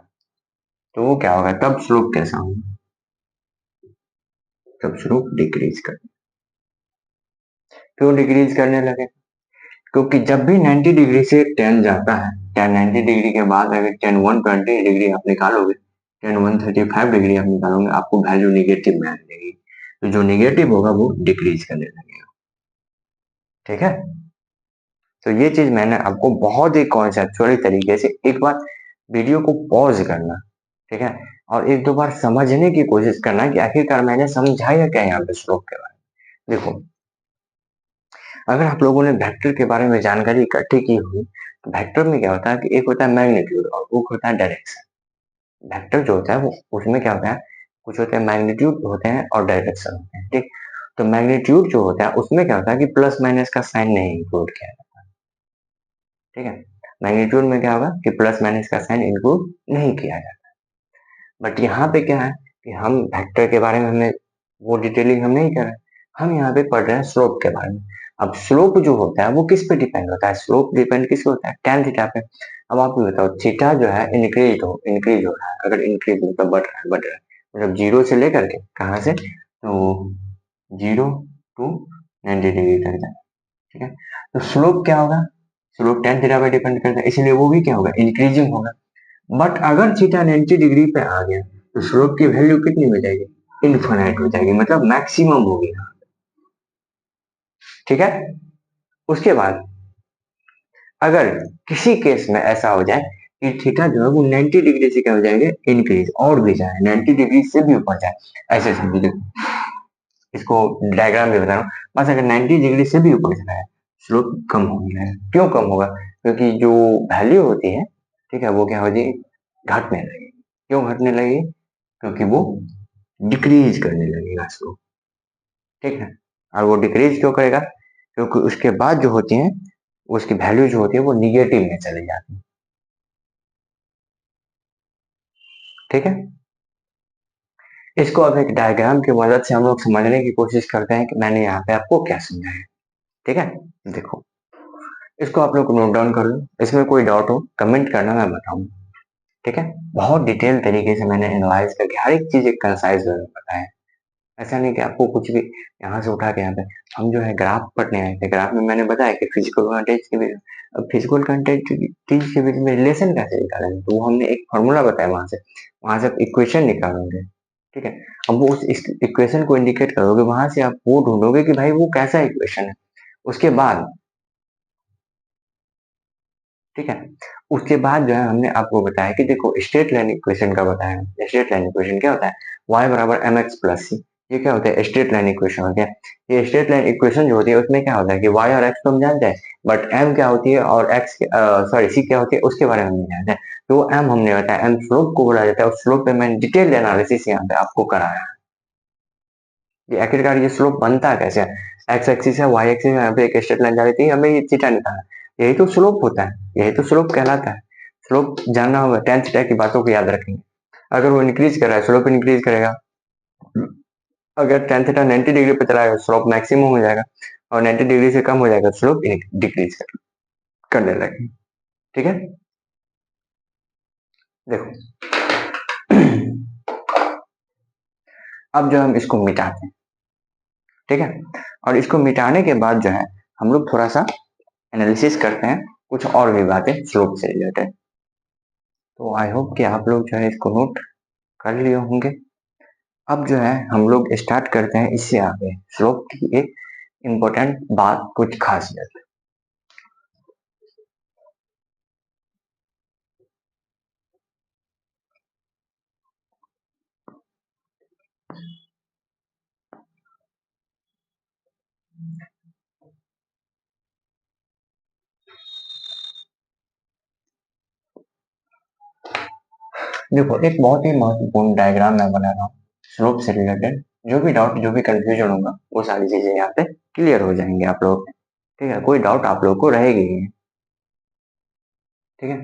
तो वो क्या होगा तब स्लोप कैसा होगा, तब स्लोप डिक्रीज कर, क्यों डिक्रीज करने लगे, क्योंकि जब भी 90 डिग्री से tan जाता है, tan 90 डिग्री के बाद अगर tan 120 डिग्री आप निकालोगे, tan 135 डिग्री आप निकालोगे आपको वैल्यू निगेटिव में आएगी, तो जो निगेटिव होगा वो डिक्रीज करने लगेगा, ठीक है। तो ये चीज मैंने आपको बहुत ही कॉन्सेप्चुअली तरीके से एक बार वीडियो को पॉज करना, ठीक है, और एक दो बार समझने की कोशिश करना कि आखिरकार मैंने समझाया क्या यहाँ पे स्लोप के बारे में। देखो अगर आप लोगों ने वेक्टर के बारे में जानकारी इकट्ठी की हुई तो वेक्टर में क्या होता है कि एक होता है मैग्नीट्यूड और एक होता है डायरेक्शन। वेक्टर जो होता है वो उसमें क्या होता है, कुछ होते हैं मैग्नीट्यूड होते हैं और डायरेक्शन होते हैं, ठीक। तो मैग्नीट्यूड जो होता है उसमें क्या होता है कि प्लस माइनस का साइन नहीं इंक्लूड किया जाता, ठीक है। मैग्नीट्यूड में क्या होगा कि प्लस माइनस का साइन इंक्लूड नहीं किया जाता। बट यहाँ पे क्या है कि हम वेक्टर के बारे में हमें वो डिटेलिंग हम नहीं कर रहे, हम यहाँ पे पढ़ रहे हैं स्लोप के बारे में। अब स्लोप जो होता है वो किस पे डिपेंड होता है, स्लोप डिपेंड किस पे होता है, tan थीटा पे। अब आप ये बताओ थीटा जो है इंक्रीज हो रहा है, अगर इंक्रीज मतलब बढ़ रहा है मतलब जीरो से लेकर के कहाँ से, तो 0 to 90 डिग्री तक जाए, ठीक है। तो स्लोप क्या होगा, स्लोप tan थीटा पे डिपेंड करता है, इसलिए वो भी क्या होगा, इंक्रीजिंग होगा। बट अगर थीटा 90 डिग्री पे आ गया तो स्लोप की वैल्यू कितनी हो जाएगी, इनफाइनाइट हो जाएगी, मतलब मैक्सिमम होगी, ठीक है। उसके बाद अगर किसी केस में ऐसा हो जाए कि थीटा जो है वो 90 डिग्री से क्या हो जाएंगे, इंक्रीज और भी जाए 90 डिग्री से भी ऊपर जाए, ऐसे समझ लो, इसको डायग्राम में बता रहा हूँ। बस अगर 90 डिग्री से भी ऊपर चला है स्लोप कम हो गया है, क्यों कम होगा, क्योंकि जो वैल्यू होती है, ठीक है, वो क्या हो जाएगी, घटने लगेगी। क्यों घटने लगेगी, क्योंकि वो डिक्रीज करने लगेगा स्लोप, ठीक है। और वो डिक्रीज क्यों करेगा, क्योंकि उसके बाद जो होती है उसकी वैल्यू जो होती है वो निगेटिव में चली जाती है, ठीक है। इसको अब एक डायग्राम की मदद से हम लोग समझने की कोशिश करते हैं कि मैंने यहाँ पे आपको क्या समझाया, ठीक है। देखो इसको आप लोग नोट डाउन कर लो, इसमें कोई डाउट हो कमेंट करना, मैं बताऊंगा, ठीक है। बहुत डिटेल तरीके से मैंने एनालाइज करके हर एक चीज एक कंसाइज वे में बताया, ऐसा नहीं कि आपको कुछ भी यहाँ से उठा के यहाँ पे। हम जो है ग्राफ पढ़ने आए थे, ग्राफ में मैंने बताया कि फिजिकल क्वांटिटीज के बीच, अब फिजिकल क्वांटिटीज के बीच में रिलेशन कैसे निकालेंगे, तो वो हमने एक फॉर्मूला बताया, वहां से आप इक्वेशन निकालोगे, ठीक है। अब वो उस इक्वेशन को इंडिकेट करोगे, वहां से आप वो ढूंढोगे कि भाई वो कैसा इक्वेशन है। उसके बाद, ठीक है, उसके बाद जो है हमने आपको बताया कि देखो स्ट्रेट लाइन इक्वेशन का बताया, स्ट्रेट लाइन इक्वेशन क्या होता है, y बराबर एम एक्स प्लस सी, ये क्या होता है, स्ट्रेट लाइन इक्वेशन होती है। ये स्ट्रेट लाइन इक्वेशन जो होती है उसमें क्या होता है कि y और x तो हम जानते हैं, बट m क्या होती है और x सॉरी c क्या होती है उसके बारे में हम नहीं जानते हैं। तो m हमने बताया, m स्लोप को बोला जाता है, उस स्लोप पे मैंने डिटेल एनालिसिस यहाँ पे आपको कराया कि आखिरकार ये स्लोप बनता कैसे है, एक्स एक्सिस है, वाई एक्सिस है, यहाँ पे एक स्ट्रेट लाइन जा रही थी, हमें ये थीटा निकालना, यही तो स्लोप होता है, यही तो स्लोप कहलाता है। स्लोप जानना होगा, टेंथ थीटा की बातों को याद रखेंगे। अगर वो इंक्रीज कर रहा है स्लोप इंक्रीज करेगा, अगर टेंथ थीटा 90 डिग्री पे चला स्लोप मैक्सिमम हो जाएगा, और 90 डिग्री से कम हो जाएगा स्लोप डिक्रीज करने लगेगा, ठीक है। देखो अब जो हम इसको मिटाते हैं, ठीक है, और इसको मिटाने के बाद जो है हम लोग थोड़ा सा एनालिसिस करते हैं कुछ और भी बातें स्लोप से रिलेटेड। तो आई होप कि आप लोग जो है इसको नोट कर लिए होंगे। अब जो है हम लोग स्टार्ट करते हैं इससे आगे स्लोप की एक इम्पोर्टेंट बात, कुछ खासियत। देखो एक बहुत ही महत्वपूर्ण डायग्राम मैं बना रहा हूँ स्लोप से रिलेटेड, जो भी डाउट जो भी कंफ्यूजन होगा वो सारी चीजें यहाँ पे क्लियर हो जाएंगे आप लोग, ठीक है, कोई डाउट आप लोग को रहेगी ही नहीं, ठीक है।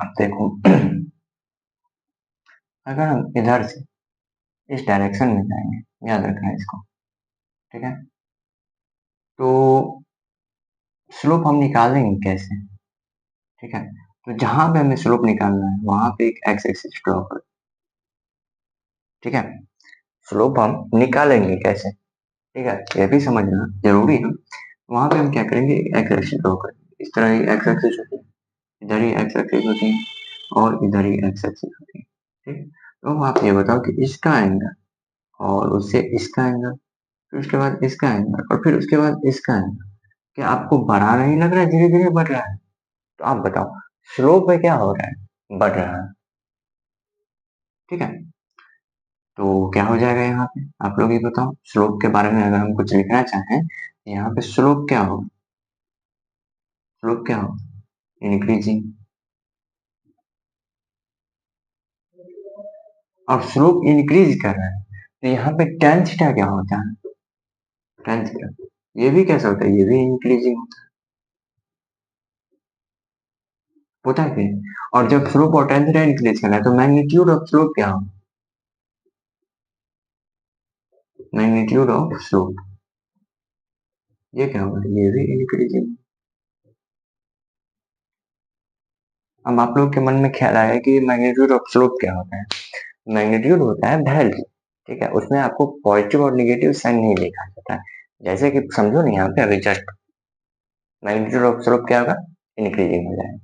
अब देखो अगर हम इधर से इस डायरेक्शन में जाएंगे, याद रखना इसको, ठीक है। तो स्लोप हम निकालेंगे कैसे, ठीक है। तो जहां पे हमें स्लोप निकालना है वहां पे एक एक्स एक्सिस ड्रॉ कर, ठीक है। स्लोप हम निकालेंगे कैसे, ठीक है, ये भी समझना जरूरी है। वहां पे हम क्या करेंगे, एक्स एक्सिस ड्रॉ करेंगे, इस तरह ही एक्स एक्सिस होती है, इधर ही एक्स एक्सिस होती है और इधर ही एक्स एक्सिस होती है, ठीक। तो आप ये बताओ कि इसका एंगल और उससे इसका एंगल, फिर उसके बाद इसका एंगल और फिर उसके बाद इसका एंगल, क्या आपको बड़ा नहीं लग रहा है, धीरे धीरे बढ़ रहा है, तो आप बताओ स्लोप पे क्या हो रहा है, बढ़ रहा है। ठीक है, तो क्या हो जाएगा यहाँ पे, आप लोग ही बताओ। स्लोप के बारे में अगर हम कुछ लिखना चाहें, यहाँ पे स्लोप क्या हो, स्लोप क्या हो, इंक्रीजिंग। और स्लोप इंक्रीज कर रहा है, तो यहाँ पे tan थीटा क्या होता है, tan थीटा, ये भी कैसा होता है, ये भी इंक्रीजिंग होता है फिर। और जब स्लोप और tan थीटा इंक्रीज करना है, तो मैग्नीट्यूड ऑफ स्लोप क्या हो, मैग्नीट्यूड ऑफ स्लोप, ये क्या होगा, ये भी इंक्रीजिंग। अब आप लोग के मन में ख्याल आया कि मैग्नीट्यूड ऑफ स्लोप क्या होता है। मैग्नीट्यूड होता है वैल्यू, ठीक है, उसमें आपको पॉजिटिव और निगेटिव साइन नहीं लिखा जाता है। जैसे कि समझो ना, यहाँ पे अभी जस्ट मैग्नीट्यूड ऑफ स्लोप क्या होगा, इंक्रीजिंग हो जाएगा,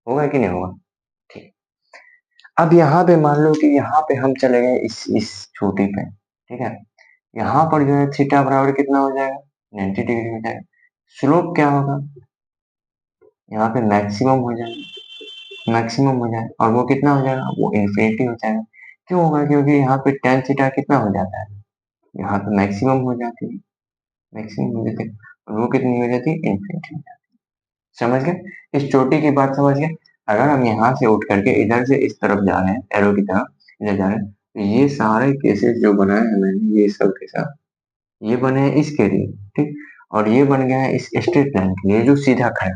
होगा कि नहीं होगा। ठीक, अब यहाँ पे मान लो कि यहाँ पे हम चले गए इस छोटी पे, ठीक है, यहाँ पर जो है थीटा बराबर कितना हो जाएगा, 90 डिग्री हो जाएगा। स्लोप क्या होगा, यहाँ पे मैक्सिमम हो जाएगा, मैक्सिमम हो जाए, और वो कितना हो जाएगा, वो इन्फिनिटी हो जाएगा। क्यों होगा, क्योंकि यहाँ पे tan थीटा कितना हो जाता है, यहाँ पे मैक्सिमम हो जाती है, मैक्सिमम हो जाती है, और वो कितनी हो जाती है, इन्फिनिटी हो जाती है। समझ गए, इस चोटी की बात समझ गए। अगर हम यहाँ से उठ करके इधर से इस तरफ जा रहे हैं, एरो की तरफ इधर जा रहे हैं, तो ये सारे केसेस जो बनाए हैं मैंने, ये सब के साथ ये बने हैं इसके लिए, ठीक, और ये बन गया है इस स्ट्रेट लाइन के लिए जो सीधा खड़ा है।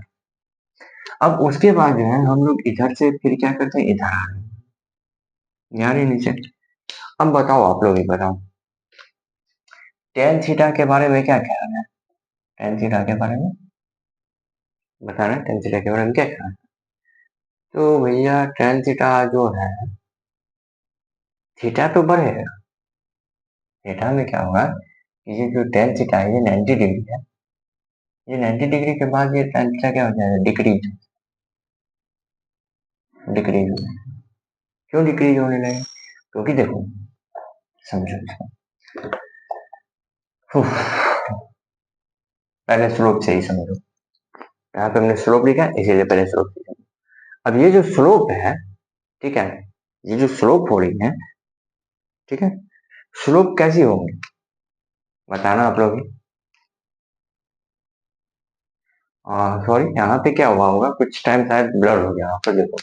अब उसके बाद जो है हम लोग इधर से फिर क्या करते हैं, इधर आ रहे हैं, यहाँ नीचे। अब बताओ, आप लोग ही बताओ, tan थीटा के बारे में क्या ख्याल है, tan थीटा के बारे में बताना, tan थीटा के बारे में क्या ख्याल है। तो भैया tan थीटा जो है, थीटा तो बढ़ेगा, थीटा में क्या होगा कि ये जो tan थीटा है ये 90 डिग्री है, ये 90 डिग्री के बाद ये tan थीटा क्या हो जाएगा, डिक्रीज, डिक्रीज हो जाएगा। क्यों डिक्रीज होने लगे, क्योंकि देखो समझो इसको, पहले स्लोप से ही समझो, यहाँ पे हमने स्लोप लिखा है इसीलिए पहले स्लोप से समझो। अब ये जो स्लोप है, ठीक है, ये जो स्लोप हो रही है, ठीक है, स्लोप कैसी होंगी बताना आप लोग। सॉरी, यहाँ पे क्या हुआ होगा, कुछ टाइम शायद ब्लर हो गया, आपको देखो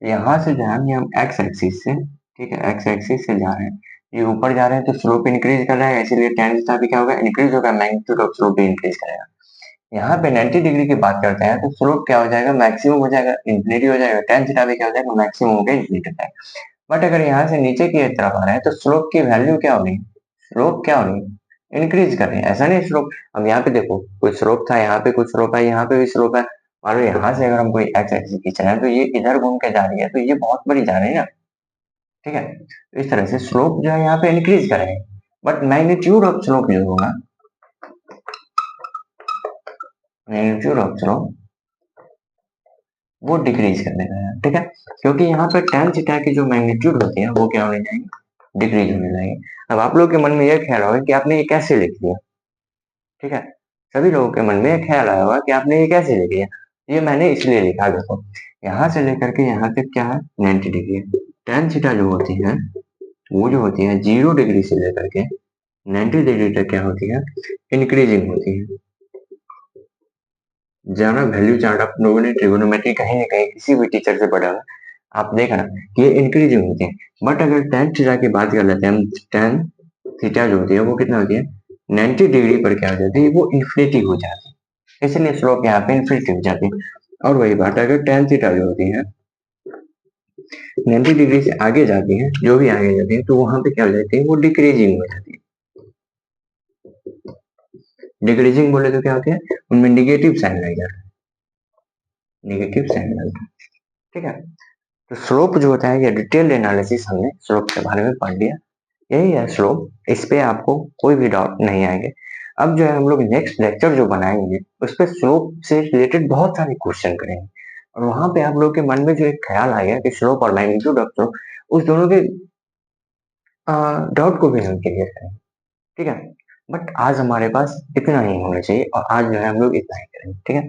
यहाँ से जा रहे हैं हम एक्स एक्सिस से, ठीक है, एक्स एक्सिस से जा रहे हैं, ये ऊपर जा रहे हैं, तो स्लोप इंक्रीज कर रहा है, इसीलिए tan थीटा भी क्या होगा, इंक्रीज होगा, मैग्नीट्यूड ऑफ स्लोप भी इंक्रीज करेगा। यहाँ पे 90 डिग्री की बात करते हैं, तो स्लोप क्या हो जाएगा, मैक्सिमम हो जाएगा, इंफिनिटी हो जाएगा, tan थीटा भी क्या हो जाएगा, मैक्सिमम होकर इंफिनिटी हो जाएगा। बट अगर यहाँ से नीचे की तरफ आ रहे हैं, तो स्लोप की वैल्यू क्या होगी, स्लोप क्या होगी, इंक्रीज कर रहे हैं, ऐसा नहीं स्लोप। अब यहाँ पे देखो कुछ स्लोप था, यहाँ पे कुछ स्लोप है, यहाँ पे भी स्लोप है। मान लो यहाँ से अगर हम कोई एक्स एक्सिस खींच रहे हैं, तो ये इधर घूम के जा रही है, तो ये बहुत बड़ी जा रही है ना, ठीक है, तो इस तरह से स्लोप जो है यहाँ पे इंक्रीज करेंगे, बट मैग्नीट्यूड ऑफ स्लोप जो होगा, मैग्नीट्यूड ऑफ स्लोप वो डिक्रीज कर देगा, ठीक है, क्योंकि यहाँ पे tan थीटा की जो मैग्नीट्यूड होती है वो क्या होने जाएंगे, डिक्रीज होने लगेगी। अब आप लोग के मन में यह ख्याल होगा कि आपने ये कैसे लिख दिया, ठीक है, सभी लोगों के मन में यह ख्याल आया होगा कि आपने ये कैसे लिख दिया। ये मैंने इसलिए लिखा, देखो यहाँ से लेकर के यहाँ तक क्या है, 90 डिग्री। tan थीटा जो होती है वो जो होती है 0 डिग्री से लेकर के 90 डिग्री तक क्या होती है, इंक्रीजिंग होती है। ज्यादा वैल्यू चार्ट आप लोगों ने ट्रिगोनोमेट्री कहीं ना कहीं किसी भी टीचर से पढ़ा होगा, आप देखना कि ये इंक्रीजिंग होती है। बट अगर tan थीटा की बात कर लेते हैं हम, tan थीटा जो होती है वो कितना होती है, 90 डिग्री पर क्या हो जाती है, वो इन्फिनिटी हो जाती है, इसलिए स्लोप यहाँ पे इन्फिनिटी हो जाती है। और वही बात अगर tan थीटा जो होती है 90 डिग्री से आगे जाती है, जो भी आगे जाती है, तो वहां पे क्या हो जाती है, वो डिक्रीजिंग हो जाती है। डिक्रीजिंग बोले तो क्या होती है, उनमें निगेटिव साइन लग जाता है, निगेटिव साइन लगता है, ठीक है। तो स्लोप जो होता है, ये डिटेल्ड एनालिसिस हमने स्लोप के बारे में पढ़ लिया, यही है स्लोप, इस पे आपको कोई भी डाउट नहीं आएंगे। अब जो है हम लोग नेक्स्ट लेक्चर जो बनाएंगे उस पे स्लोप से रिलेटेड बहुत सारे क्वेश्चन करेंगे, और वहां पे आप लोग के मन में जो एक ख्याल आएगा कि स्लोप और मैग्नीट्यूड ऑफ स्लोप, उस दोनों के डाउट को भी हम क्लियर करेंगे, ठीक है। बट आज हमारे पास इतना ही होना चाहिए, और आज जो है हम लोग इतना ही करेंगे, ठीक है।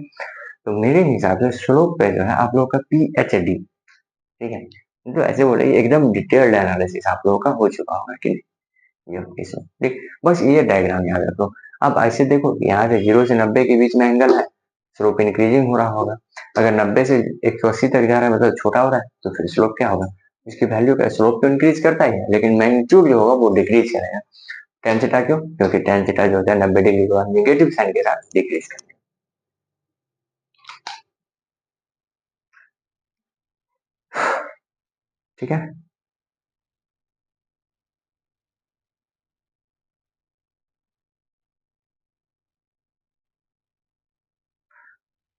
तो मेरे हिसाब से स्लोप पे जो है आप लोगों का PhD, ठीक है, तो ऐसे बोले एकदम डिटेल्ड एनालिसिस आप लोगों का हो चुका होगा कि नहीं, ये इसमें देख, बस ये डायग्राम याद रखो। अब ऐसे देखो यहाँ से 0 से 90 के बीच में एंगल है, स्लोप इंक्रीजिंग हो रहा होगा। अगर 90 से 180 तक जा रहा है मतलब छोटा हो रहा है, तो फिर स्लोप क्या होगा, इसकी वैल्यू क्या, स्लोप तो इंक्रीज करता ही है लेकिन मैग्नीट्यूड जो होगा वो डिक्रीज करेगा। टेन थीटा क्यों, क्योंकि टेन थीटा जो होता है 90 डिग्री के बाद नेगेटिव साइन के साथ डिक्रीज करेगा। ठीक है,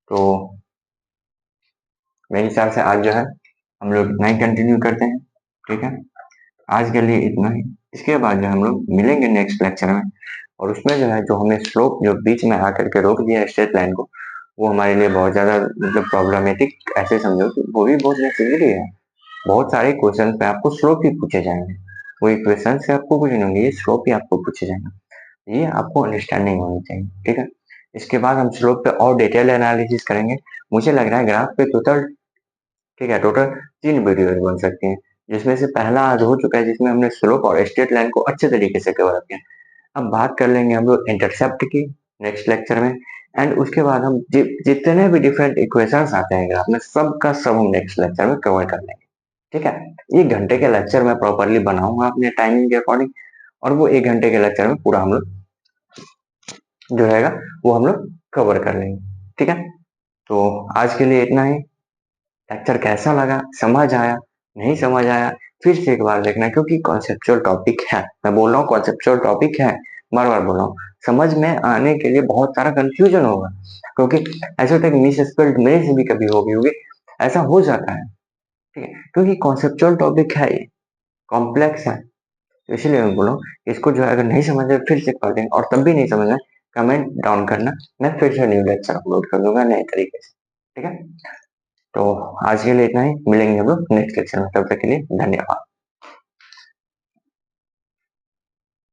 तो मेरे हिसाब से आज जो है हम लोग इतना ही कंटिन्यू करते हैं। ठीक है, आज के लिए इतना ही। इसके बाद जो हम लोग मिलेंगे नेक्स्ट लेक्चर में, और उसमें जो है जो हमें स्लोप जो बीच में आकर के रोक दिया स्ट्रेट लाइन को, वो हमारे लिए बहुत ज्यादा मतलब प्रॉब्लमेटिक ऐसे समझो कि वो भी बहुत नेसेसरी है। बहुत सारे क्वेश्चन पे आपको स्लोप ही पूछे जाएंगे, वही क्वेश्चन से आपको कुछ नहीं होंगे, ये स्लोप ही आपको पूछे जाएंगे, ये आपको अंडरस्टैंडिंग होनी चाहिए। ठीक है, इसके बाद हम स्लोप पे और डिटेल एनालिसिस करेंगे। मुझे लग रहा है ग्राफ पे टोटल, ठीक है, टोटल 3 वीडियो बन सकती हैं, जिसमें से पहला आज हो चुका है जिसमें हमने स्लोप और स्ट्रेट लाइन को अच्छे तरीके से कवर किया। अब बात कर लेंगे हम लोग इंटरसेप्ट की नेक्स्ट लेक्चर में, एंड उसके बाद हम जितने भी डिफरेंट इक्वेशंस आते हैं ग्राफ में सबका सब हम नेक्स्ट लेक्चर में कवर कर लेंगे। ठीक है, 1 घंटे के लेक्चर मैं प्रॉपरली बनाऊंगा अपने टाइमिंग के अकॉर्डिंग, और वो 1 घंटे के लेक्चर में पूरा हम लोग जो रहेगा वो हम लोग कवर कर लेंगे। ठीक है, तो आज के लिए इतना ही। लेक्चर कैसा लगा, समझ आया, नहीं समझ आया, फिर से एक बार देखना, क्योंकि कॉन्सेप्चुअल टॉपिक है, मैं बोल रहा हूँ कॉन्सेप्चुअल टॉपिक है, बार बार बोल रहा हूँ। समझ में आने के लिए बहुत सारा कंफ्यूजन होगा, क्योंकि ऐसे होता है कि मिस स्पेल्ड मेरे से भी कभी होगी, ऐसा हो जाता है। ठीक है, क्योंकि कॉन्सेप्चुअल टॉपिक है, ये कॉम्प्लेक्स है, तो इसीलिए मैं बोल रहा हूँ इसको जो है अगर नहीं समझ फिर से कर देंगे, और तब भी नहीं समझना कमेंट डाउन करना, मैं फिर से न्यू लेक्चर अपलोड कर दूंगा नए तरीके से। ठीक है, तो आज के लिए इतना ही, मिलेंगे हम लोग नेक्स्ट लेक्चर में, तब तक के लिए धन्यवाद।